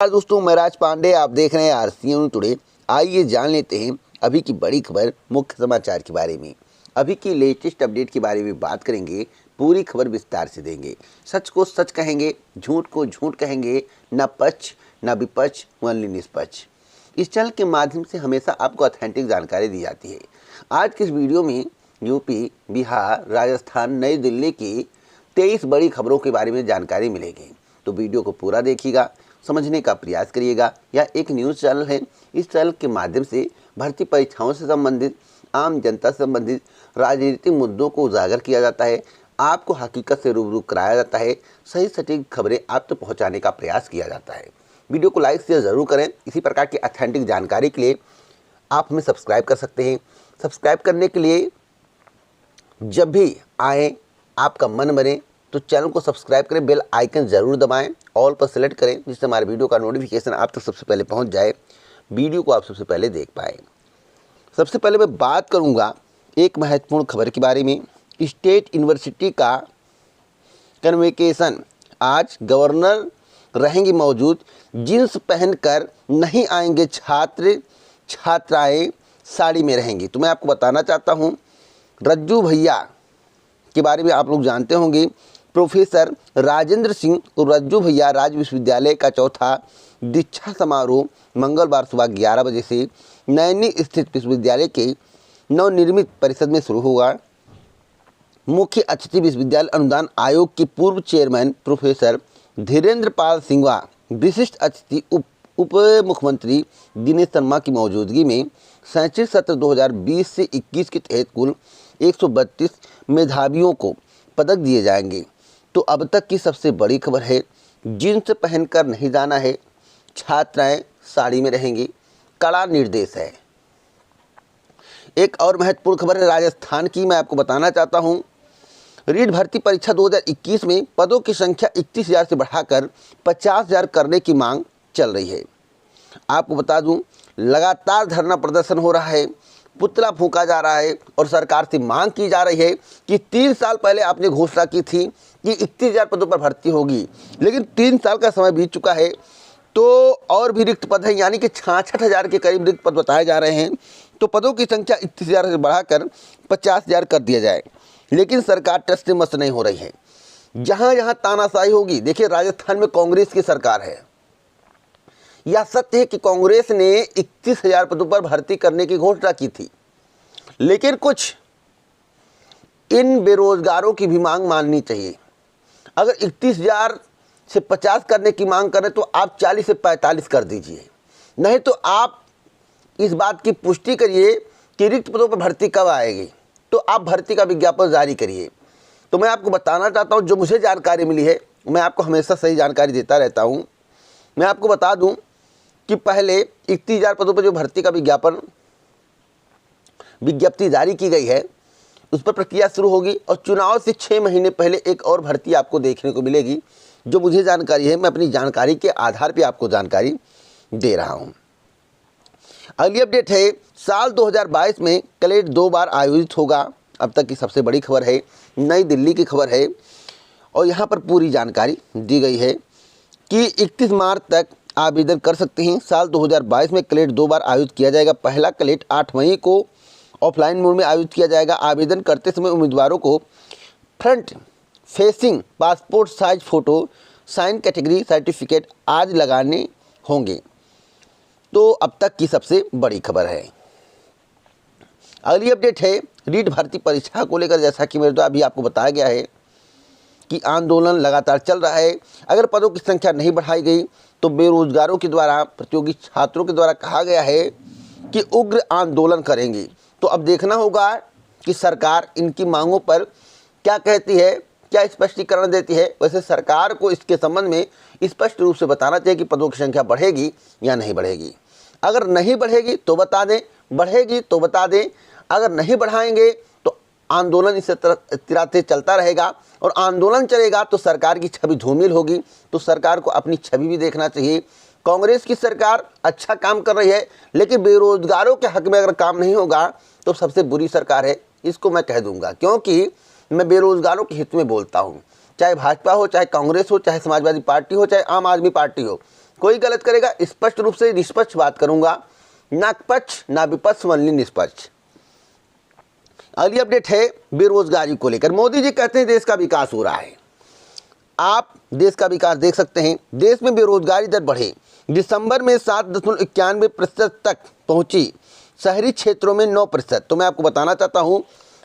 दोस्तों, मैं राज पांडे, आप देख रहे हैं आरसीएन टुडे। आइए जान लेते हैं अभी की बड़ी खबर, मुख्य समाचार के बारे में। अभी की लेटेस्ट अपडेट के बारे में बात करेंगे, पूरी खबर विस्तार से देंगे। सच को सच कहेंगे, झूठ को झूठ कहेंगे, न पक्ष न विपक्ष, ओनली निष्पक्ष। इस चैनल के माध्यम से हमेशा आपको ऑथेंटिक जानकारी दी जाती है। आज की इस वीडियो में यूपी, बिहार, राजस्थान, नई दिल्ली की 23 बड़ी खबरों के बारे में जानकारी मिलेगी। तो वीडियो को पूरा देखिएगा, समझने का प्रयास करिएगा। यह एक न्यूज़ चैनल है। इस चैनल के माध्यम से भर्ती परीक्षाओं से संबंधित, आम जनता से संबंधित राजनीतिक मुद्दों को उजागर किया जाता है। आपको हकीकत से रूबरू कराया जाता है। सही सटीक खबरें आप तक पहुंचाने का प्रयास किया जाता है। वीडियो को लाइक शेयर ज़रूर करें। इसी प्रकार की ऑथेंटिक जानकारी के लिए आप हमें सब्सक्राइब कर सकते हैं। सब्सक्राइब करने के लिए जब भी आए आपका मन बने तो चैनल को सब्सक्राइब करें, बेल आइकन ज़रूर दबाएं, ऑल पर सेलेक्ट करें, जिससे हमारे वीडियो का नोटिफिकेशन आप तक सबसे पहले पहुंच जाए, वीडियो को आप सबसे पहले देख पाएँ। सबसे पहले मैं बात करूंगा एक महत्वपूर्ण खबर के बारे में। स्टेट यूनिवर्सिटी का कन्वोकेशन, आज गवर्नर रहेंगी मौजूद। जींस पहनकर नहीं आएंगे छात्र छात्राएं, साड़ी में रहेंगी। तो मैं आपको बताना चाहता हूं, रज्जू भैया के बारे में आप लोग जानते होंगे। प्रोफेसर राजेंद्र सिंह और रज्जू भैया राज्य विश्वविद्यालय का चौथा दीक्षा समारोह मंगलवार सुबह 11 बजे से नैनी स्थित विश्वविद्यालय के नवनिर्मित परिसर में शुरू होगा। मुख्य अतिथि विश्वविद्यालय अनुदान आयोग के पूर्व चेयरमैन प्रोफेसर धीरेन्द्र पाल सिंघवा, विशिष्ट अतिथि उप मुख्यमंत्री दिनेश शर्मा की मौजूदगी में शैक्षणिक सत्र 2020 से 21 के तहत कुल 132 मेधावियों को पदक दिए जाएंगे। तो अब तक की सबसे बड़ी खबर है, जींस पहनकर नहीं जाना है, छात्राएं साड़ी में रहेंगी, कड़ा निर्देश है। एक और महत्वपूर्ण खबर है राजस्थान की, मैं आपको बताना चाहता हूं। रीट भर्ती परीक्षा 2021 में पदों की संख्या 31,000 से बढ़ाकर 50,000 करने की मांग चल रही है। आपको बता दूं, लगातार धरना प्रदर्शन हो रहा है, पुतला फूंका जा रहा है और सरकार से मांग की जा रही है कि 3 साल पहले आपने घोषणा की थी कि 31,000 पदों पर भर्ती होगी, लेकिन 3 साल का समय बीत चुका है, तो और भी रिक्त पद हैं, यानी कि 66,000 के करीब रिक्त पद बताए जा रहे हैं। तो पदों की संख्या 31,000 से बढ़ाकर 50,000 कर दिया जाए, लेकिन सरकार टस से मस नहीं हो रही है। जहाँ जहाँ तानाशाही होगी, देखिए राजस्थान में कांग्रेस की सरकार है। यह सत्य है कि कांग्रेस ने 31,000 पदों पर भर्ती करने की घोषणा की थी, लेकिन कुछ इन बेरोजगारों की भी मांग माननी चाहिए। अगर 31,000 से 50 करने की मांग करें तो आप 40 से 45 कर दीजिए, नहीं तो आप इस बात की पुष्टि करिए कि रिक्त पदों पर भर्ती कब आएगी, तो आप भर्ती का विज्ञापन जारी करिए। तो मैं आपको बताना चाहता हूं, जो मुझे जानकारी मिली है, मैं आपको हमेशा सही जानकारी देता रहता हूं। मैं आपको बता दूं कि पहले 31,000 पदों पर जो भर्ती का विज्ञप्ति जारी की गई है, उस पर प्रक्रिया शुरू होगी और चुनाव से 6 महीने पहले एक और भर्ती आपको देखने को मिलेगी। जो मुझे जानकारी है, मैं अपनी जानकारी के आधार पर आपको जानकारी दे रहा हूं। अगली अपडेट है, साल 2022 में क्लेट 2 बार आयोजित होगा। अब तक की सबसे बड़ी खबर है, नई दिल्ली की खबर है और यहाँ पर पूरी जानकारी दी गई है कि 31 मार्च तक आवेदन कर सकते हैं। साल 2022 में क्लेट 2 बार आयोजित किया जाएगा। पहला क्लेट 8 मई को ऑफलाइन मोड में आयोजित किया जाएगा। आवेदन करते समय उम्मीदवारों को front facing passport size photo, sign category certificate आज लगाने होंगे। तो अब तक की सबसे बड़ी खबर है। अगली अपडेट है रीट भर्ती परीक्षा को लेकर, जैसा कि मेरे द्वारा अभी आपको बताया गया है कि आंदोलन लगातार चल रहा है। अगर पदों की संख्या नहीं बढ़ाई गई तो बेरोजगारों के द्वारा, प्रतियोगी छात्रों के द्वारा कहा गया है कि उग्र आंदोलन करेंगी। तो अब देखना होगा कि सरकार इनकी मांगों पर क्या कहती है, क्या स्पष्टीकरण देती है। वैसे सरकार को इसके संबंध में स्पष्ट रूप से बताना चाहिए कि पदों की संख्या बढ़ेगी या नहीं बढ़ेगी। अगर नहीं बढ़ेगी तो बता दें, बढ़ेगी तो बता दें। अगर नहीं बढ़ाएंगे तो आंदोलन इस तरह से चलता रहेगा और आंदोलन चलेगा तो सरकार की छवि धूमिल होगी। तो सरकार को अपनी छवि भी देखना चाहिए। कांग्रेस की सरकार अच्छा काम कर रही है, लेकिन बेरोजगारों के हक में अगर काम नहीं होगा तो सबसे बुरी सरकार है, इसको मैं कह दूंगा, क्योंकि मैं बेरोजगारों के हित में बोलता हूँ। चाहे भाजपा हो, चाहे कांग्रेस हो, चाहे समाजवादी पार्टी हो, चाहे आम आदमी पार्टी हो, कोई गलत करेगा स्पष्ट रूप से निष्पक्ष बात करूंगा, ना पक्ष ना विपक्ष, ओनली निष्पक्ष। अगली अपडेट है बेरोजगारी को लेकर। मोदी जी कहते हैं देश का विकास हो रहा है। आप देश का विकास देख सकते हैं। देश में बेरोजगारी दर बढ़े, दिसंबर में 7.91% तक पहुंची, शहरी क्षेत्रों में 9%। तो मैं आपको बताना चाहता हूं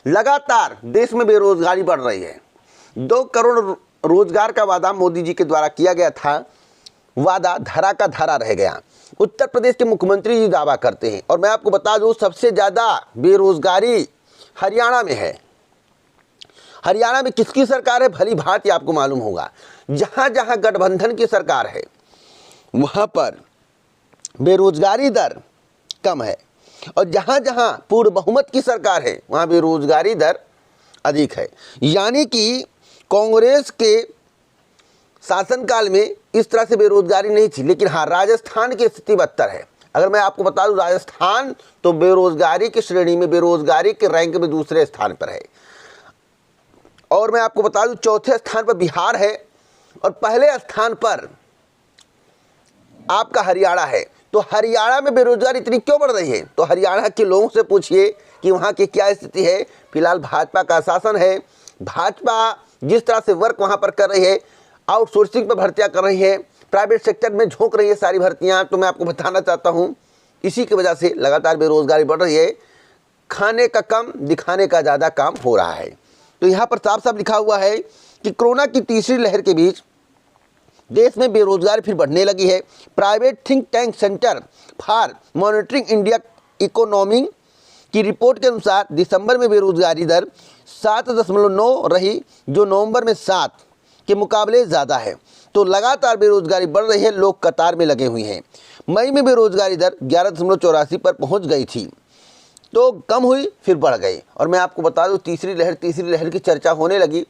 लगातार देश में बेरोजगारी बढ़ रही है। 2 करोड़ रोजगार का वादा मोदी जी के द्वारा किया गया था, वादा धरा का धरा रह गया। उत्तर प्रदेश के मुख्यमंत्री जी दावा करते हैं, और मैं आपको बता दूं सबसे ज़्यादा बेरोजगारी हरियाणा में है। हरियाणा में किसकी सरकार है भली भांति आपको मालूम होगा। जहां जहां गठबंधन की सरकार है वहां पर बेरोजगारी दर कम है, और जहां जहां पूर्ण बहुमत की सरकार है वहां बेरोजगारी दर अधिक है। यानी कि कांग्रेस के शासनकाल में इस तरह से बेरोजगारी नहीं थी, लेकिन हाँ राजस्थान की स्थिति बदतर है। अगर मैं आपको बता दूं राजस्थान तो बेरोजगारी की श्रेणी में, बेरोजगारी के रैंक में दूसरे स्थान पर है, और मैं आपको बता दूं चौथे स्थान पर बिहार है, और पहले स्थान पर आपका हरियाणा है। तो हरियाणा में बेरोजगारी इतनी क्यों बढ़ रही है? तो हरियाणा के लोगों से पूछिए कि वहाँ की क्या स्थिति है। फिलहाल भाजपा का शासन है, भाजपा जिस तरह से वर्क वहाँ पर कर रही है, आउटसोर्सिंग पर भर्तियाँ कर रही है, प्राइवेट सेक्टर में झोंक रही है सारी भर्तियाँ। तो मैं आपको बताना चाहता हूँ इसी की वजह से लगातार बेरोजगारी बढ़ रही है। खाने का कम, दिखाने का ज़्यादा काम हो रहा है। तो यहाँ पर साफ साफ लिखा हुआ है कि कोरोना की तीसरी लहर के बीच देश में बेरोजगारी फिर बढ़ने लगी है। Private think tank centre for monitoring India economy की रिपोर्ट के अनुसार दिसंबर में बेरोजगारी दर 7.9 रही, जो नवंबर में 7 के मुकाबले ज़्यादा है। तो लगातार बेरोजगारी बढ़ रही है, लोग कतार में लगे हुए हैं। मई में बेरोजगारी दर 11.84 पर पहुंच गई थी, तो कम हुई फिर बढ़ गई। और मैं आपको बता दूं तीसरी लहर की चर्चा होने लगी,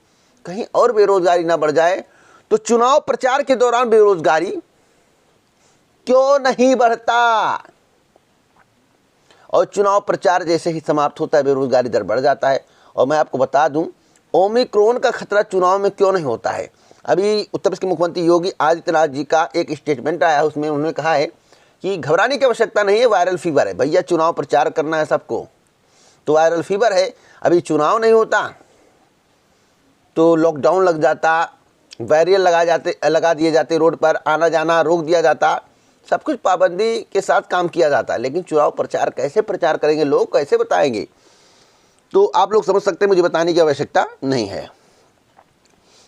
कहीं और बेरोजगारी ना बढ़ जाए। तो चुनाव प्रचार के दौरान बेरोजगारी क्यों नहीं बढ़ता, और चुनाव प्रचार जैसे ही समाप्त होता है बेरोजगारी दर बढ़ जाता है। और मैं आपको बता दूं ओमिक्रॉन का खतरा चुनाव में क्यों नहीं होता है। अभी उत्तर प्रदेश के मुख्यमंत्री योगी आदित्यनाथ जी का एक स्टेटमेंट आया है, उसमें उन्होंने कहा है कि घबराने की आवश्यकता नहीं है, वायरल फीवर है। भैया चुनाव प्रचार करना है सबको, तो वायरल फीवर है, अभी चुनाव नहीं होता तो लॉकडाउन लग जाता, बैरियर लगा दिए जाते, रोड पर आना जाना रोक दिया जाता, सब कुछ पाबंदी के साथ काम किया जाता। लेकिन चुनाव प्रचार कैसे प्रचार करेंगे, लोग कैसे बताएंगे? तो आप लोग समझ सकते हैं, मुझे बताने की आवश्यकता नहीं है।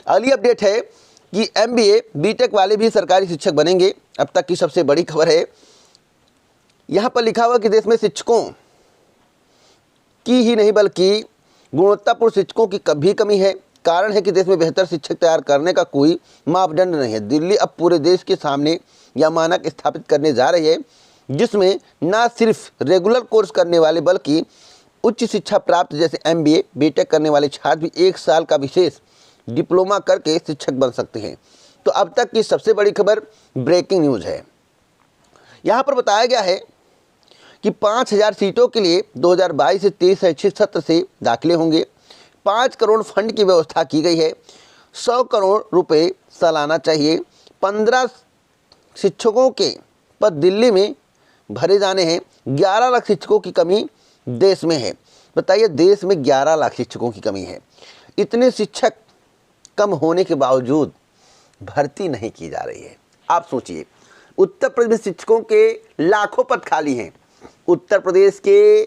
अगली अपडेट है कि MBA BTech वाले भी सरकारी शिक्षक बनेंगे। अब तक की सबसे बड़ी खबर है। यहाँ पर लिखा हुआ कि देश में शिक्षकों की ही नहीं बल्कि गुणवत्तापूर्ण शिक्षकों की भी कमी है। कारण है कि देश में बेहतर शिक्षक तैयार करने का कोई मापदंड नहीं है। दिल्ली अब पूरे देश के सामने यह मानक स्थापित करने जा रही है, जिसमें न सिर्फ रेगुलर कोर्स करने वाले बल्कि उच्च शिक्षा प्राप्त जैसे MBA BTech करने वाले छात्र भी 1 साल का विशेष डिप्लोमा करके शिक्षक बन सकते हैं। तो अब तक की सबसे बड़ी खबर ब्रेकिंग न्यूज़ है। यहाँ पर बताया गया है कि 5000 सीटों के लिए 2022 से 23 शैक्षिक सत्र से दाखिले होंगे। 5 करोड़ फंड की व्यवस्था की गई है। 100 करोड़ रुपए सालाना चाहिए। 15 शिक्षकों के पद दिल्ली में भरे जाने हैं। 11 लाख शिक्षकों की कमी देश में है। बताइए, देश में 11 लाख शिक्षकों की कमी है। इतने शिक्षक कम होने के बावजूद भर्ती नहीं की जा रही है। आप सोचिए, उत्तर प्रदेश में शिक्षकों के लाखों पद खाली हैं। उत्तर प्रदेश के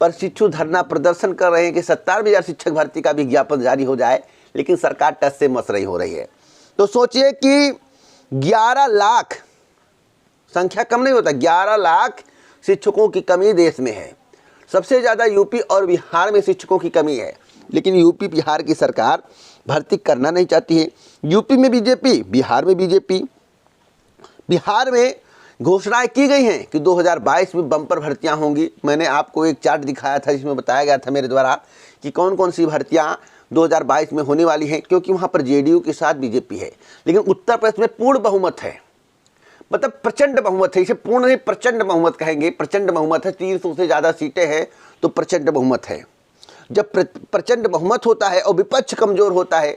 प्रशिक्षु धरना प्रदर्शन कर रहे हैं कि 57,000 शिक्षक भर्ती का विज्ञापन जारी हो जाए, लेकिन सरकार टस से मस रही हो रही है। तो सोचिए कि 11 लाख, संख्या कम नहीं होता, 11 लाख शिक्षकों की कमी देश में है। सबसे ज़्यादा यूपी और बिहार में शिक्षकों की कमी है, लेकिन यूपी बिहार की सरकार भर्ती करना नहीं चाहती है। यूपी में बीजेपी, बिहार में बीजेपी। बिहार में घोषणाएं की गई हैं कि 2022 में बम्पर भर्तियां होंगी। मैंने आपको एक चार्ट दिखाया था जिसमें बताया गया था मेरे द्वारा कि कौन कौन सी भर्तियां 2022 में होने वाली हैं, क्योंकि वहां पर JDU के साथ बीजेपी है। लेकिन उत्तर प्रदेश में पूर्ण बहुमत है, मतलब प्रचंड बहुमत है। इसे पूर्ण नहीं, प्रचंड बहुमत कहेंगे। प्रचंड बहुमत है, 300 से ज़्यादा सीटें हैं तो प्रचंड बहुमत है। जब प्रचंड बहुमत होता है और विपक्ष कमज़ोर होता है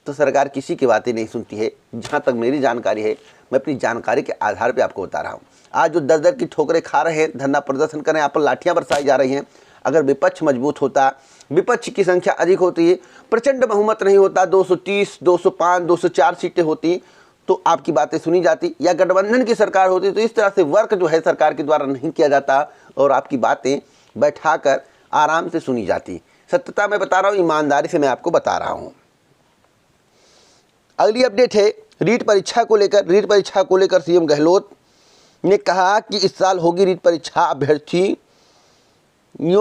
तो सरकार किसी की बातें नहीं सुनती है। जहाँ तक मेरी जानकारी है, मैं अपनी जानकारी के आधार पर आपको बता रहा हूँ। आज जो दर दर की ठोकरें खा रहे हैं, धरना प्रदर्शन कर रहे हैं, आप पर लाठियाँ बरसाई जा रही हैं। अगर विपक्ष मजबूत होता, विपक्ष की संख्या अधिक होती, प्रचंड बहुमत नहीं होता, 230, 205, 204 सीटें होती, तो आपकी बातें सुनी जाती, या गठबंधन की सरकार होती, तो इस तरह से वर्क जो है सरकार के द्वारा नहीं किया जाता और आपकी बातें बैठाकर आराम से सुनी जाती। सत्यता मैं बता रहा हूँ, ईमानदारी से मैं आपको बता रहा हूँ। अगली अपडेट है रीट परीक्षा को लेकर। रीट परीक्षा को लेकर सीएम गहलोत ने कहा कि इस साल होगी रीट परीक्षा। अभ्यर्थियों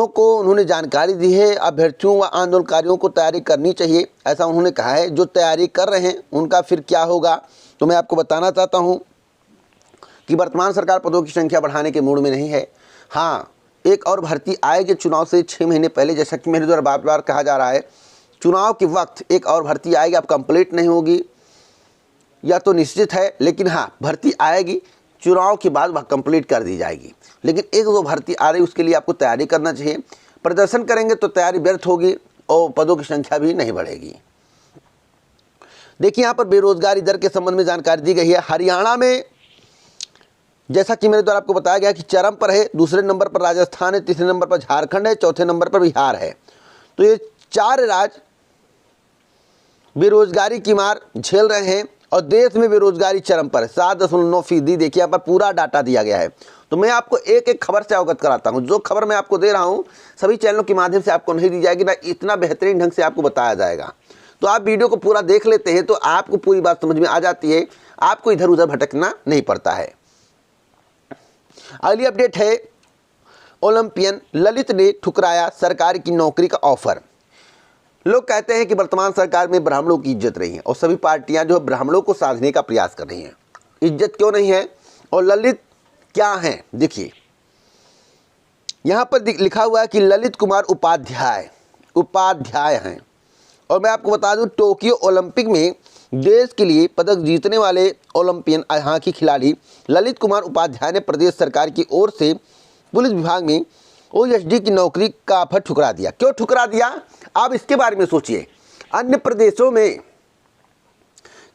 को उन्होंने जानकारी दी है, अभ्यर्थियों व आंदोलनकारियों को तैयारी करनी चाहिए, ऐसा उन्होंने कहा है। जो तैयारी कर रहे हैं उनका फिर क्या होगा, तो मैं आपको बताना चाहता हूं कि वर्तमान सरकार पदों की संख्या बढ़ाने के मूड में नहीं है। हाँ, एक और भर्ती आएगी चुनाव से 6 महीने पहले, जैसा कि मेरे द्वारा बार बार कहा जा रहा है। चुनाव के वक्त एक और भर्ती आएगी, अब कंप्लीट नहीं होगी या तो निश्चित है, लेकिन हाँ भर्ती आएगी, चुनाव के बाद वह कंप्लीट कर दी जाएगी। लेकिन एक दो भर्ती आ रही, उसके लिए आपको तैयारी करना चाहिए। प्रदर्शन करेंगे तो तैयारी व्यर्थ होगी और पदों की संख्या भी नहीं बढ़ेगी। देखिए यहाँ पर बेरोजगारी दर के संबंध में जानकारी दी गई है। हरियाणा में जैसा कि मेरे द्वारा आपको बताया गया कि चरम पर है, दूसरे नंबर पर राजस्थान है, तीसरे नंबर पर झारखंड है, चौथे नंबर पर बिहार है। तो ये 4 राज्य बेरोजगारी की मार झेल रहे हैं और देश में बेरोजगारी चरम पर है, 7.9%। देखिए यहाँ पर पूरा डाटा दिया गया है। तो मैं आपको एक एक खबर से अवगत कराता हूँ। जो खबर मैं आपको दे रहा हूँ सभी चैनलों के माध्यम से आपको नहीं दी जाएगी, ना इतना बेहतरीन ढंग से आपको बताया जाएगा। तो आप वीडियो को पूरा देख लेते हैं तो आपको पूरी बात समझ में आ जाती है, आपको इधर उधर भटकना नहीं पड़ता है। अगली अपडेट है, ओलंपियन ललित ने ठुकराया सरकार की नौकरी का ऑफर। लोग कहते हैं कि वर्तमान सरकार में ब्राह्मणों की इज्जत रही है और सभी पार्टियां जो है ब्राह्मणों को साधने का प्रयास कर रही हैं। इज्जत क्यों नहीं है और ललित क्या हैं? देखिए यहाँ पर लिखा हुआ है कि ललित कुमार उपाध्याय हैं। और मैं आपको बता दूं, टोक्यो ओलंपिक में देश के लिए पदक जीतने वाले ओलंपियन यहाँ की खिलाड़ी ललित कुमार उपाध्याय ने प्रदेश सरकार की ओर से पुलिस विभाग में ओएसडी की नौकरी का ऑफर ठुकरा दिया। क्यों ठुकरा दिया, आप इसके बारे में सोचिए। अन्य प्रदेशों में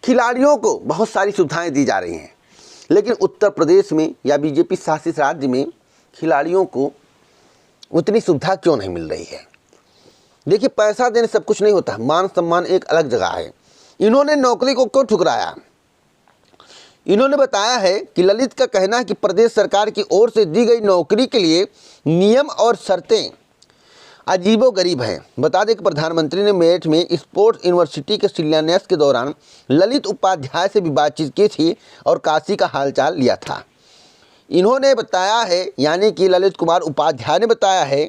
खिलाड़ियों को बहुत सारी सुविधाएं दी जा रही हैं, लेकिन उत्तर प्रदेश में या बीजेपी शासित राज्य में खिलाड़ियों को उतनी सुविधा क्यों नहीं मिल रही है? देखिए, पैसा देने सब कुछ नहीं होता, मान सम्मान एक अलग जगह है। इन्होंने नौकरी को क्यों ठुकराया? इन्होंने बताया है कि ललित का कहना है कि प्रदेश सरकार की ओर से दी गई नौकरी के लिए नियम और शर्तें अजीबोगरीब हैं। बता दें कि प्रधानमंत्री ने मेरठ में स्पोर्ट्स यूनिवर्सिटी के शिलान्यास के दौरान ललित उपाध्याय से भी बातचीत की थी और काशी का हालचाल लिया था। इन्होंने बताया है, यानी कि ललित कुमार उपाध्याय ने बताया है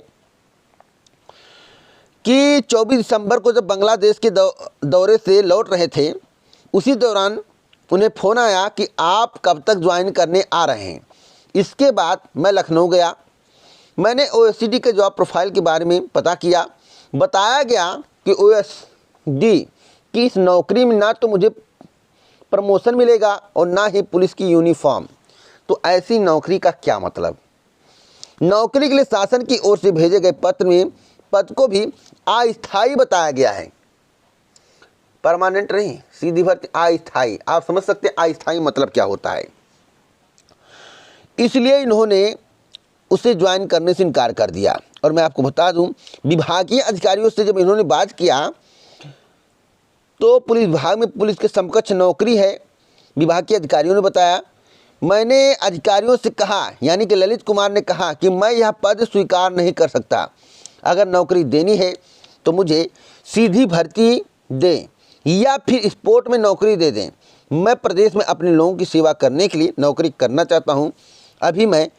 कि 24 दिसंबर को जब बांग्लादेश के दौरे से लौट रहे थे, उसी दौरान उन्हें फ़ोन आया कि आप कब तक ज्वाइन करने आ रहे हैं। इसके बाद मैं लखनऊ गया, मैंने ओएसडी के जॉब प्रोफाइल के बारे में पता किया। बताया गया कि ओएसडी की इस नौकरी में ना तो मुझे प्रमोशन मिलेगा और ना ही पुलिस की यूनिफॉर्म। तो ऐसी नौकरी का क्या मतलब? नौकरी के लिए शासन की ओर से भेजे गए पत्र में पद को भी अस्थायी बताया गया है, परमानेंट नहीं, सीधी भर्ती, अस्थायी। आप समझ सकते हैं अस्थायी मतलब क्या होता है। इसलिए इन्होंने उसे ज्वाइन करने से इनकार कर दिया। और मैं आपको बता दूं, विभागीय अधिकारियों से जब इन्होंने बात किया तो पुलिस विभाग में पुलिस के समकक्ष नौकरी है। विभाग के अधिकारियों ने बताया, मैंने अधिकारियों से कहा, यानी कि ललित कुमार ने कहा कि मैं यह पद स्वीकार नहीं कर सकता। अगर नौकरी देनी है तो मुझे सीधी भर्ती दें या फिर स्पोर्ट में नौकरी दे दें। मैं प्रदेश में अपने लोगों की सेवा करने के लिए नौकरी करना चाहता हूं। अभी मैं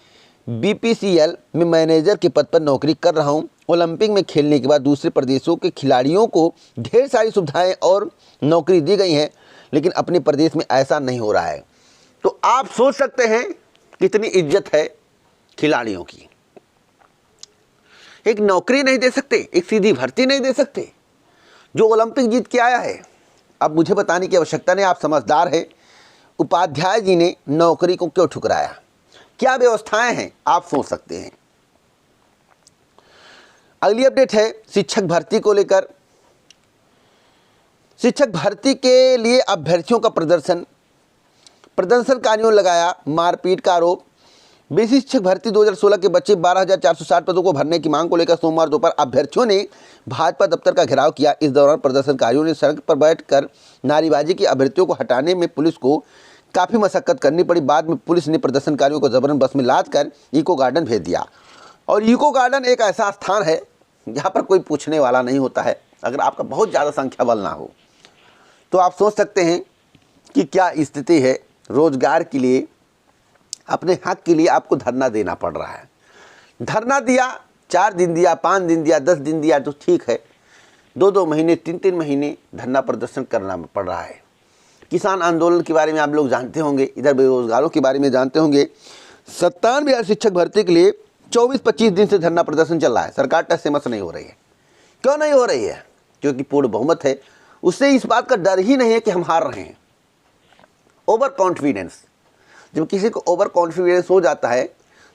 बीपीसीएल में मैनेजर के पद पर नौकरी कर रहा हूं। ओलंपिक में खेलने के बाद दूसरे प्रदेशों के खिलाड़ियों को ढेर सारी सुविधाएं और नौकरी दी गई हैं, लेकिन अपने प्रदेश में ऐसा नहीं हो रहा है। तो आप सोच सकते हैं कितनी इज्जत है खिलाड़ियों की। एक नौकरी नहीं दे सकते, एक सीधी भर्ती नहीं दे सकते, जो ओलंपिक जीत के आया है। अब मुझे बताने की आवश्यकता नहीं, आप समझदार हैं। उपाध्याय जी ने नौकरी को क्यों ठुकराया, क्या व्यवस्थाएं हैं, आप सोच सकते हैं। अगली अपडेट है शिक्षक भर्ती को लेकर। शिक्षक भर्ती के लिए अभ्यर्थियों का प्रदर्शनकारियों लगाया मारपीट का आरोप। बीसी शिक्षक भर्ती 2016 के बच्चे 12,460 पदों को भरने की मांग को लेकर सोमवार दोपहर अभ्यर्थियों ने भाजपा दफ्तर का घेराव किया। इस दौरान प्रदर्शनकारियों ने सड़क पर बैठकर नारेबाजी की। अभ्यर्थियों को हटाने में पुलिस को काफ़ी मशक्कत करनी पड़ी। बाद में पुलिस ने प्रदर्शनकारियों को जबरन बस में लाद कर इको गार्डन भेज दिया। और इको गार्डन एक ऐसा स्थान है जहाँ पर कोई पूछने वाला नहीं होता है। अगर आपका बहुत ज़्यादा संख्या बल ना हो तो आप सोच सकते हैं कि क्या स्थिति है। रोजगार के लिए, अपने हक के लिए आपको धरना देना पड़ रहा है। धरना दिया, 4 दिन दिया, 5 दिन दिया, 10 दिन दिया तो ठीक है, 2-2 महीने, 3-3 महीने धरना प्रदर्शन करना पड़ रहा है। किसान आंदोलन के बारे में आप लोग जानते होंगे, इधर बेरोजगारों के बारे में जानते होंगे। 97,000 शिक्षक भर्ती के लिए 24-25 दिन से धरना प्रदर्शन चल रहा है। सरकार टस से मस नहीं हो रही है। क्यों नहीं हो रही है? क्योंकि पूर्ण बहुमत है। उससे इस बात का डर ही नहीं है कि हम हार रहे हैं। ओवर कॉन्फिडेंस, जब किसी को ओवर कॉन्फिडेंस हो जाता है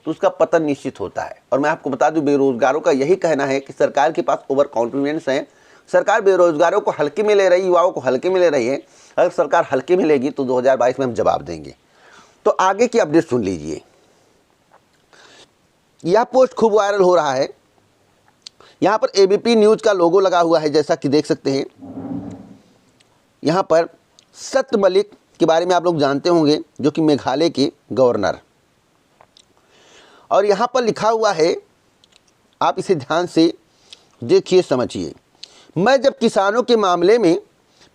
तो उसका पतन निश्चित होता है। और मैं आपको बता दूं, बेरोजगारों का यही कहना है कि सरकार के पास ओवर कॉन्फिडेंस है। सरकार बेरोजगारों को हल्के में ले रही, युवाओं को हल्के में ले रही है। अगर सरकार हल्के में लेगी तो 2022 में हम जवाब देंगे। तो आगे की अपडेट सुन लीजिए। यह पोस्ट खूब वायरल हो रहा है। यहाँ पर एबीपी न्यूज का लोगो लगा हुआ है, जैसा कि देख सकते हैं। यहाँ पर सत्य मलिक के बारे में आप लोग जानते होंगे, जो कि मेघालय के गवर्नर। और यहाँ पर लिखा हुआ है, आप इसे ध्यान से देखिए, समझिए। मैं जब किसानों के मामले में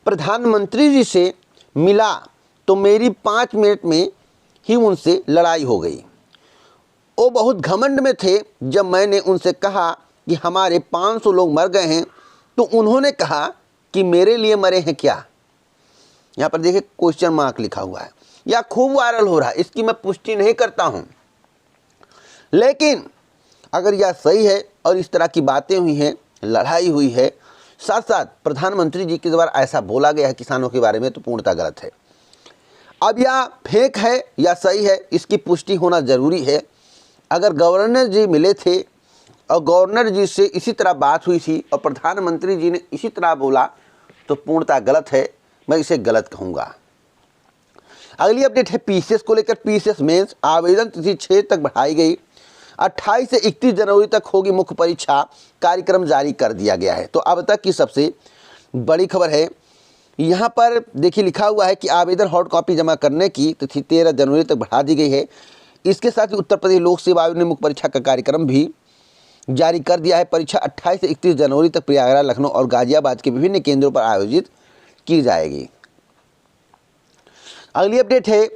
प्रधानमंत्री जी से मिला तो मेरी 5 मिनट में ही उनसे लड़ाई हो गई। वो बहुत घमंड में थे। जब मैंने उनसे कहा कि हमारे 500 लोग मर गए हैं तो उन्होंने कहा कि मेरे लिए मरे हैं क्या। यहाँ पर देखिए क्वेश्चन मार्क लिखा हुआ है। यह खूब वायरल हो रहा है, इसकी मैं पुष्टि नहीं करता हूँ, लेकिन अगर यह सही है और इस तरह की बातें हुई हैं, लड़ाई हुई है, साथ साथ प्रधानमंत्री जी के द्वारा ऐसा बोला गया है किसानों के बारे में, तो पूर्णतः गलत है। अब यह फेक है या सही है, इसकी पुष्टि होना जरूरी है। अगर गवर्नर जी मिले थे और गवर्नर जी से इसी तरह बात हुई थी और प्रधानमंत्री जी ने इसी तरह बोला तो पूर्णतः गलत है, मैं इसे गलत कहूँगा। अगली अपडेट है पीसीएस को लेकर। पीसीएस मेंस आवेदन तिथि 6 तक बढ़ाई गई। 28 से 31 जनवरी तक होगी मुख्य परीक्षा, कार्यक्रम जारी कर दिया गया है। तो अब तक की सबसे बड़ी खबर है। यहाँ पर देखिए लिखा हुआ है कि आवेदन हॉर्ड कॉपी जमा करने की तिथि 13 जनवरी तक बढ़ा दी गई है। इसके साथ ही उत्तर प्रदेश लोक सेवा आयोग ने मुख्य परीक्षा का कार्यक्रम भी जारी कर दिया है। परीक्षा 28 से 31 जनवरी तक प्रयागराज, लखनऊ और गाजियाबाद के विभिन्न केंद्रों पर आयोजित की जाएगी। अगली अपडेट है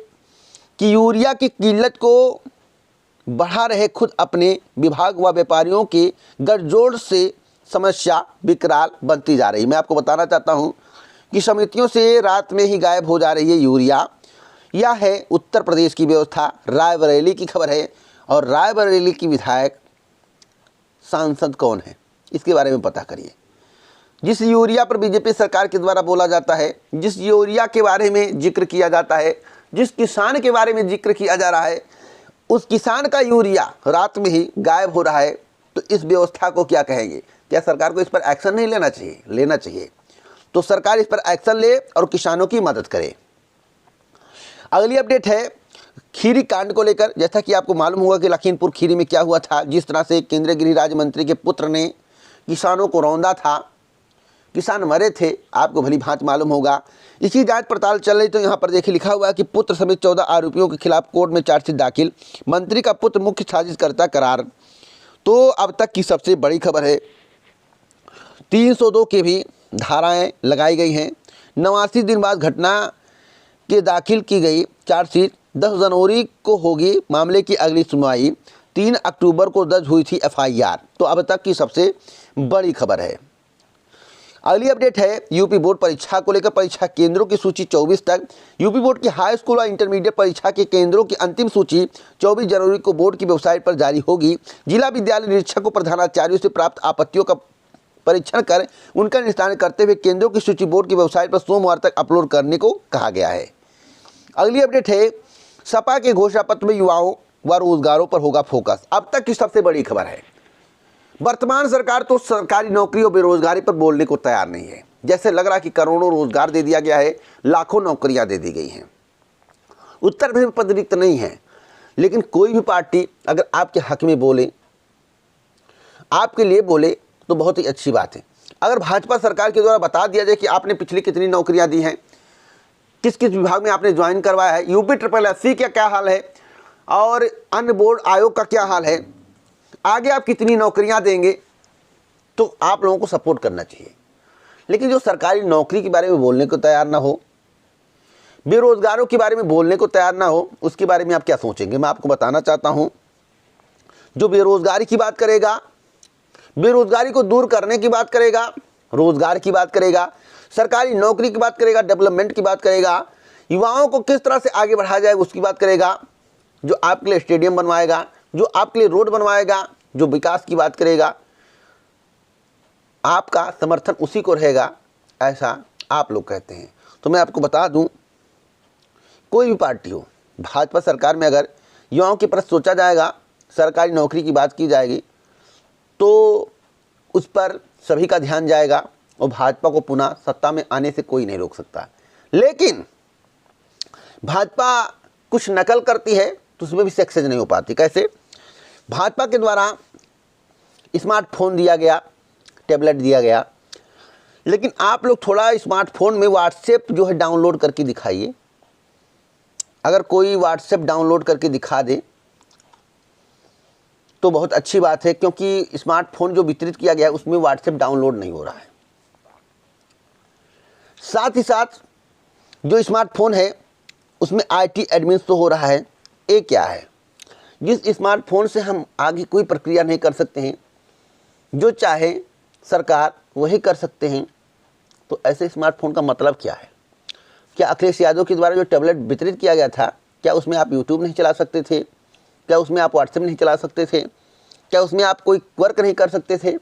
कि यूरिया की किल्लत को बढ़ा रहे खुद अपने विभाग व व्यापारियों के गठजोड़ से समस्या विकराल बनती जा रही। मैं आपको बताना चाहता हूं कि समितियों से रात में ही गायब हो जा रही है यूरिया। यह है उत्तर प्रदेश की व्यवस्था। रायबरेली की खबर है और रायबरेली की विधायक सांसद कौन है, इसके बारे में पता करिए। जिस यूरिया पर बीजेपी सरकार के द्वारा बोला जाता है, जिस यूरिया के बारे में जिक्र किया जाता है, जिस किसान के बारे में जिक्र किया जा रहा है, उस किसान का यूरिया रात में ही गायब हो रहा है। तो इस व्यवस्था को क्या कहेंगे? क्या सरकार को इस पर एक्शन नहीं लेना चाहिए? लेना चाहिए। तो सरकार इस पर एक्शन ले और किसानों की मदद करे। अगली अपडेट है खीरी कांड को लेकर। जैसा कि आपको मालूम होगा कि लखीमपुर खीरी में क्या हुआ था, जिस तरह से केंद्रीय गृह राज्य मंत्री के पुत्र ने किसानों को रौंदा था, किसान मरे थे, आपको भली भांति मालूम होगा। इसी जांच पड़ताल चल रही। तो यहाँ पर देखिए लिखा हुआ है कि पुत्र समेत 14 आरोपियों के खिलाफ कोर्ट में चार्जशीट दाखिल, मंत्री का पुत्र मुख्य साजिशकर्ता करार। तो अब तक की सबसे बड़ी खबर है 302 के भी धाराएं लगाई गई हैं। 89 दिन बाद घटना के दाखिल की गई चार्जशीट। 10 जनवरी को होगी मामले की अगली सुनवाई। 3 अक्टूबर को दर्ज हुई थी एफआईआर। तो अब तक की सबसे बड़ी खबर है। अगली अपडेट है यूपी बोर्ड परीक्षा को लेकर। परीक्षा केंद्रों की सूची 24 तक। यूपी बोर्ड की हाई स्कूल और इंटरमीडिएट परीक्षा के केंद्रों की अंतिम सूची 24 जनवरी को बोर्ड की वेबसाइट पर जारी होगी। जिला विद्यालय निरीक्षक को प्रधानाचार्यों से प्राप्त आपत्तियों का परीक्षण कर उनका निस्तारण करते हुए केंद्रों की सूची बोर्ड की वेबसाइट पर सोमवार तक अपलोड करने को कहा गया है। अगली अपडेट है सपा के घोषणा पत्र में युवाओं व रोजगारों पर होगा फोकस। अब तक की सबसे बड़ी खबर है। वर्तमान सरकार तो सरकारी नौकरी और बेरोजगारी पर बोलने को तैयार नहीं है। जैसे लग रहा कि करोड़ों रोजगार दे दिया गया है, लाखों नौकरियां दे दी गई हैं। उत्तर प्रदेश में पद रिक्त नहीं है, लेकिन कोई भी पार्टी अगर आपके हक में बोले, आपके लिए बोले, तो बहुत ही अच्छी बात है। अगर भाजपा सरकार के द्वारा बता दिया जाए कि आपने पिछली कितनी नौकरियां दी हैं, किस किस विभाग में आपने ज्वाइन करवाया है, यूपी SSSC का क्या हाल है और अन्य बोर्ड आयोग का क्या हाल है, आगे आप कितनी नौकरियां देंगे, तो आप लोगों को सपोर्ट करना चाहिए। लेकिन जो सरकारी नौकरी के बारे में बोलने को तैयार ना हो, बेरोजगारों के बारे में बोलने को तैयार ना हो, उसके बारे में आप क्या सोचेंगे? मैं आपको बताना चाहता हूं, जो बेरोजगारी की बात करेगा, बेरोजगारी को दूर करने की बात करेगा, रोजगार की बात करेगा, सरकारी नौकरी की बात करेगा, डेवलपमेंट की बात करेगा, युवाओं को किस तरह से आगे बढ़ाया जाएगा उसकी बात करेगा, जो आपके लिए स्टेडियम बनवाएगा, जो आपके लिए रोड बनवाएगा, जो विकास की बात करेगा, आपका समर्थन उसी को रहेगा, ऐसा आप लोग कहते हैं। तो मैं आपको बता दूं, कोई भी पार्टी हो, भाजपा सरकार में अगर युवाओं के प्रति सोचा जाएगा, सरकारी नौकरी की बात की जाएगी, तो उस पर सभी का ध्यान जाएगा और भाजपा को पुनः सत्ता में आने से कोई नहीं रोक सकता। लेकिन भाजपा कुछ नकल करती है तो उसमें भी सक्सेस नहीं हो पाती। कैसे? भाजपा के द्वारा स्मार्टफोन दिया गया, टैबलेट दिया गया, लेकिन आप लोग थोड़ा स्मार्टफोन में व्हाट्सएप जो है डाउनलोड करके दिखाइए। अगर कोई व्हाट्सएप डाउनलोड करके दिखा दे तो बहुत अच्छी बात है, क्योंकि स्मार्टफोन जो वितरित किया गया है उसमें व्हाट्सएप डाउनलोड नहीं हो रहा है। साथ ही साथ जो स्मार्टफोन है उसमें IT एडमिन तो हो रहा है। ये क्या है? जिस स्मार्टफोन से हम आगे कोई प्रक्रिया नहीं कर सकते हैं, जो चाहे सरकार वही कर सकते हैं, तो ऐसे स्मार्टफोन का मतलब क्या है? क्या अखिलेश यादव के द्वारा जो टैबलेट वितरित किया गया था, क्या उसमें आप यूट्यूब नहीं चला सकते थे? क्या उसमें आप व्हाट्सएप नहीं चला सकते थे? क्या उसमें आप कोई वर्क नहीं कर सकते थे?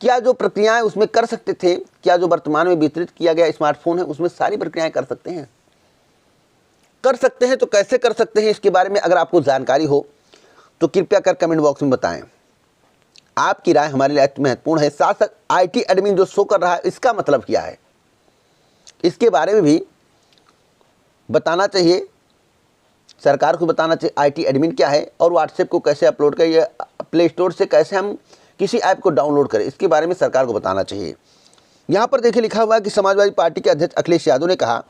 क्या जो प्रक्रियाएं उसमें कर सकते थे, क्या जो वर्तमान में वितरित किया गया स्मार्टफोन है उसमें सारी प्रक्रियाएं कर सकते हैं? कर सकते हैं तो कैसे कर सकते हैं, इसके बारे में अगर आपको जानकारी हो तो कृपया कर कमेंट बॉक्स में बताएं। आपकी राय हमारे लिए महत्वपूर्ण है। साथ साथ IT एडमिन जो शो कर रहा है, इसका मतलब क्या है, इसके बारे में भी बताना चाहिए, सरकार को बताना चाहिए IT एडमिन क्या है और व्हाट्सएप को कैसे अपलोड करें, प्ले स्टोर से कैसे हम किसी ऐप को डाउनलोड करें, इसके बारे में सरकार को बताना चाहिए। यहाँ पर देखिए लिखा हुआ है कि समाजवादी पार्टी के अध्यक्ष अखिलेश यादव ने कहा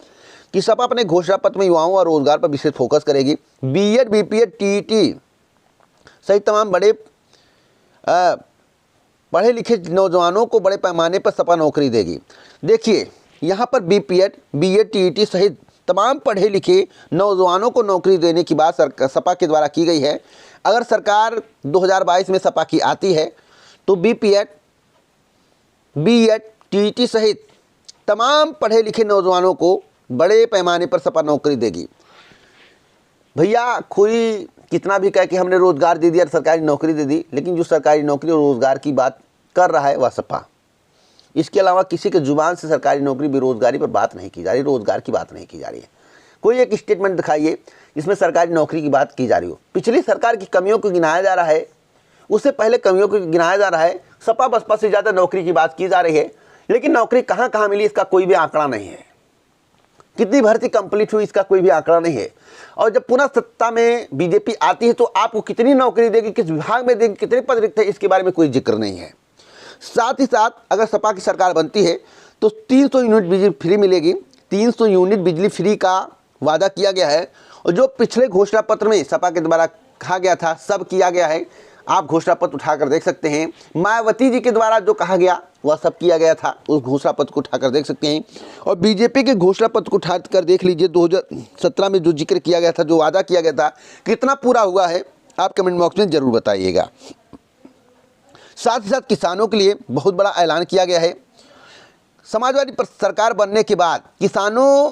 कि सपा अपने घोषणा पत्र में युवाओं और रोजगार पर विशेष फोकस करेगी। BEd, BPEd, TET सहित तमाम पढ़े लिखे नौजवानों को बड़े पैमाने पर सपा नौकरी देगी। देखिए यहाँ पर BPEd, BEd, TET सहित तमाम पढ़े लिखे नौजवानों को नौकरी देने की बात सपा के द्वारा की गई है। अगर सरकार 2022 में सपा की आती है तो BPEd, BEd, TET सहित तमाम पढ़े लिखे नौजवानों को बड़े पैमाने पर सपा नौकरी देगी। भैया कोई कितना भी कहे कि हमने रोजगार दे दिया, सरकारी नौकरी दे दी, लेकिन जो सरकारी नौकरी और रोजगार की बात कर रहा है वह सपा। इसके अलावा किसी के जुबान से सरकारी नौकरी बेरोजगारी पर बात नहीं की जा रही, रोजगार की बात नहीं की जा रही है। कोई एक स्टेटमेंट दिखाइए जिसमें सरकारी नौकरी की बात की जा रही हो। पिछली सरकार की कमियों को गिनाया जा रहा है, उससे पहले कमियों को गिनाया जा रहा है। सपा बसपा से ज़्यादा नौकरी की बात की जा रही है, लेकिन नौकरी कहाँ कहाँ मिली इसका कोई भी आंकड़ा नहीं है। कितनी भर्ती कंप्लीट हुई इसका कोई भी आंकड़ा नहीं है। और जब पुनः सत्ता में बीजेपी आती है तो आपको कितनी नौकरी देगी, किस विभाग में देगी, कितने पद रिक्त है, इसके बारे में कोई जिक्र नहीं है। साथ ही साथ अगर सपा की सरकार बनती है तो 300 यूनिट बिजली फ्री मिलेगी। 300 यूनिट बिजली फ्री का वादा किया गया है और जो पिछले घोषणा पत्र में सपा के द्वारा कहा गया था सब किया गया है। आप घोषणा पत्र उठाकर देख सकते हैं। मायावती जी के द्वारा जो कहा गया वह सब किया गया था, उस घोषणा पत्र को उठाकर देख सकते हैं। और बीजेपी के घोषणा पत्र को उठाकर देख लीजिए, 2017 में जो जिक्र किया गया था, जो वादा किया गया था, कितना पूरा हुआ है आप कमेंट बॉक्स में जरूर बताइएगा। साथ ही साथ किसानों के लिए बहुत बड़ा ऐलान किया गया है। समाजवादी सरकार बनने के बाद किसानों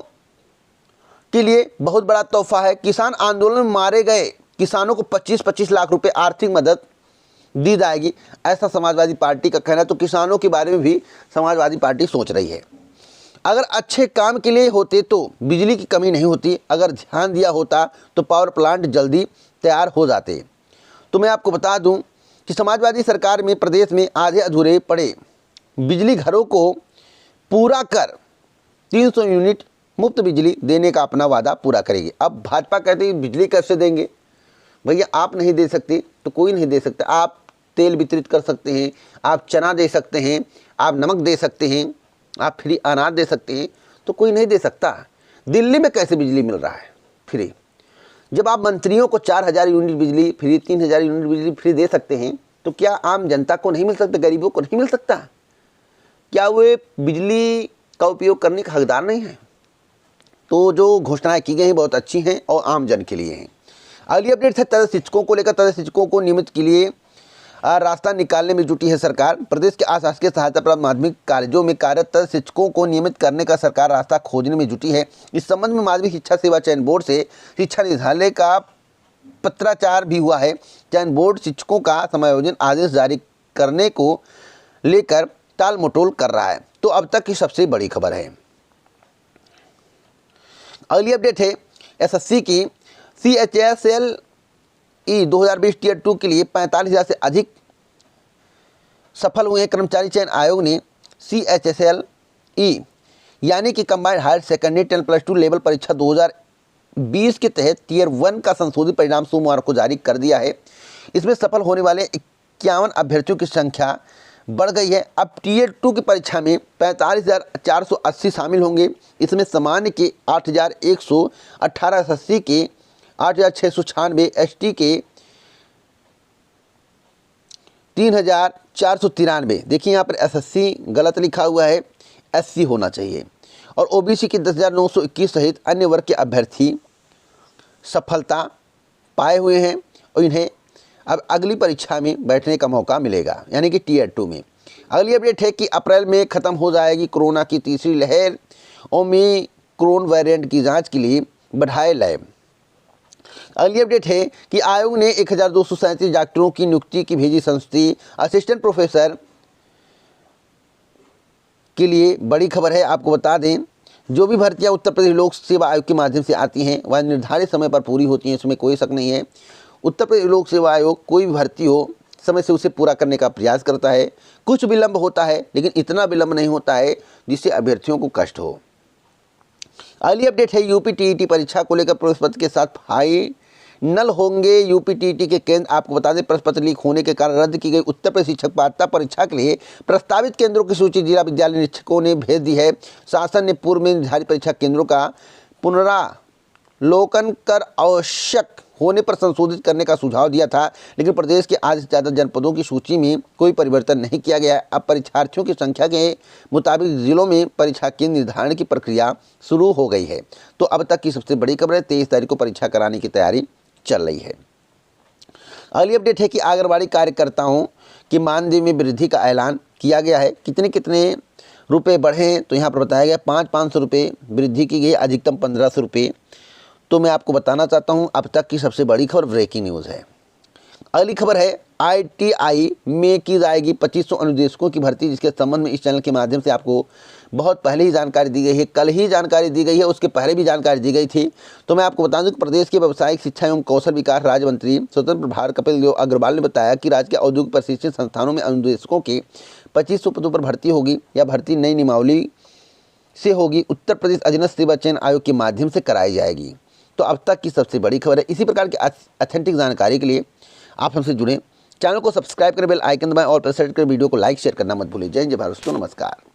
के लिए बहुत बड़ा तोहफा है। किसान आंदोलन में मारे गए किसानों को 25-25 लाख रुपए आर्थिक मदद दी जाएगी, ऐसा समाजवादी पार्टी का कहना है। तो किसानों के बारे में भी समाजवादी पार्टी सोच रही है। अगर अच्छे काम के लिए होते तो बिजली की कमी नहीं होती, अगर ध्यान दिया होता तो पावर प्लांट जल्दी तैयार हो जाते। तो मैं आपको बता दूं कि समाजवादी सरकार में प्रदेश में आधे अधूरे पड़े बिजली घरों को पूरा कर 300 यूनिट मुफ्त बिजली देने का अपना वादा पूरा करेगी। अब भाजपा कहती है बिजली कैसे देंगे? भैया आप नहीं दे सकते तो कोई नहीं दे सकता। आप तेल वितरित कर सकते हैं, आप चना दे सकते हैं, आप नमक दे सकते हैं, आप फ्री अनाज दे सकते हैं, तो कोई नहीं दे सकता। दिल्ली में कैसे बिजली मिल रहा है फ्री? जब आप मंत्रियों को 4000 यूनिट बिजली फ्री, 3000 यूनिट बिजली फ्री दे सकते हैं, तो क्या आम जनता को नहीं मिल सकता? गरीबों को नहीं मिल सकता? क्या वे बिजली का उपयोग करने का हकदार नहीं है? तो जो घोषणाएं की गई हैं बहुत अच्छी हैं और आम जन के लिए हैं। अगली अपडेट है तदर्थ शिक्षकों को लेकर। तदर्थ शिक्षकों को नियमित के लिए रास्ता निकालने में जुटी है सरकार। प्रदेश के अशासकीय सहायता प्राप्त माध्यमिक कॉलेजों में कार्यरत तदर्थ शिक्षकों को नियमित करने का सरकार रास्ता खोजने में जुटी है। इस संबंध में माध्यमिक शिक्षा सेवा चयन बोर्ड से शिक्षा निदेशालय का पत्राचार भी हुआ है। चयन बोर्ड शिक्षकों का समायोजन आदेश जारी करने को लेकर टाल मटोल कर रहा है। तो अब तक की सबसे बड़ी खबर है। अगली अपडेट है एसएससी की। CHSLE 2020 टियर 2 के लिए 45,000 से अधिक सफल हुए कर्मचारी चयन आयोग ने CHSLE यानी कि कंबाइंड हायर सेकेंडरी 10+2 लेवल परीक्षा 2020 के तहत टियर 1 का संशोधित परिणाम सोमवार को जारी कर दिया है। इसमें सफल होने वाले 51 अभ्यर्थियों की संख्या बढ़ गई है। अब टियर 2 की परीक्षा में 45,480 शामिल होंगे। इसमें सामान्य के 8,118, एसएससी के 8,696, एसटी के 3,493। देखिए यहाँ पर एसएससी गलत लिखा हुआ है, एससी होना चाहिए। और ओबीसी के 10,921 सहित अन्य वर्ग के अभ्यर्थी सफलता पाए हुए हैं और इन्हें अब अगली परीक्षा में बैठने का मौका मिलेगा, यानी कि टियर 2 में। अगली अपडेट है कि अप्रैल में ख़त्म हो जाएगी कोरोना की तीसरी लहर। ओमिक्रॉन वेरिएंट की जांच के लिए बढ़ाए लैब। अगली अपडेट है कि आयोग ने 1,237 डॉक्टरों की नियुक्ति की भेजी संस्तुति। असिस्टेंट प्रोफेसर के लिए बड़ी खबर है। आपको बता दें, जो भी भर्तियां उत्तर प्रदेश लोक सेवा आयोग के माध्यम से आती हैं वह निर्धारित समय पर पूरी होती हैं, इसमें कोई शक नहीं है। उत्तर प्रदेश लोक सेवा आयोग कोई भी भर्ती हो समय से उसे पूरा करने का प्रयास करता है। कुछ विलंब होता है लेकिन इतना विलंब नहीं होता है जिससे अभ्यर्थियों को कष्ट हो। अगली अपडेट है यूपी टीईटी परीक्षा को लेकर प्रवेश पत्र के साथ फाइनल होंगे यूपी टीईटी के केंद्र। आपको बता दें, प्रवेश पत्र लीक होने के कारण रद्द की गई उत्तर प्रदेश शिक्षक पात्रता परीक्षा के लिए प्रस्तावित केंद्रों की सूची जिला विद्यालय निरीक्षकों ने भेज दी है। शासन ने पूर्व में निर्धारित परीक्षा केंद्रों का पुनरावलोकन कर आवश्यक होने पर संशोधित करने का सुझाव दिया था, लेकिन प्रदेश के आधे से ज़्यादा जनपदों की सूची में कोई परिवर्तन नहीं किया गया है। अब परीक्षार्थियों की संख्या के मुताबिक जिलों में परीक्षा केंद्र निर्धारण की प्रक्रिया शुरू हो गई है। तो अब तक की सबसे बड़ी खबर है, 23 तारीख को परीक्षा कराने की तैयारी चल रही है। अगली अपडेट है कि आंगनबाड़ी कार्यकर्ताओं की मानदेय में वृद्धि का ऐलान किया गया है। कितने कितने रुपये बढ़े हैं तो यहाँ पर बताया गया 500 रुपये वृद्धि की गई, अधिकतम 1500 रुपये। तो मैं आपको बताना चाहता हूं अब तक की सबसे बड़ी खबर ब्रेकिंग न्यूज़ है। अगली खबर है आईटीआई में की जाएगी 2500 अनुदेशकों की भर्ती, जिसके संबंध में इस चैनल के माध्यम से आपको बहुत पहले ही जानकारी दी गई है। कल ही जानकारी दी गई है, उसके पहले भी जानकारी दी गई थी। तो मैं आपको बता दूं कि प्रदेश के व्यावसायिक शिक्षा एवं कौशल विकास राज्य मंत्री स्वतंत्र प्रभार कपिल देव अग्रवाल ने बताया कि राज्य के औद्योगिक प्रशिक्षण संस्थानों में अनुदेशकों के 2500 पदों पर भर्ती होगी। यह भर्ती नई नियमावली से होगी, उत्तर प्रदेश अधीनस्थ सेवा चयन आयोग के माध्यम से कराई जाएगी। तो अब तक की सबसे बड़ी खबर है। इसी प्रकार की ऑथेंटिक जानकारी के लिए आप हमसे जुड़ें, चैनल को सब्सक्राइब करें, बेल आइकन दबाएं और प्रेस कर वीडियो को लाइक शेयर करना मत भूलिए। जय हिंद, जय भारत, नमस्कार।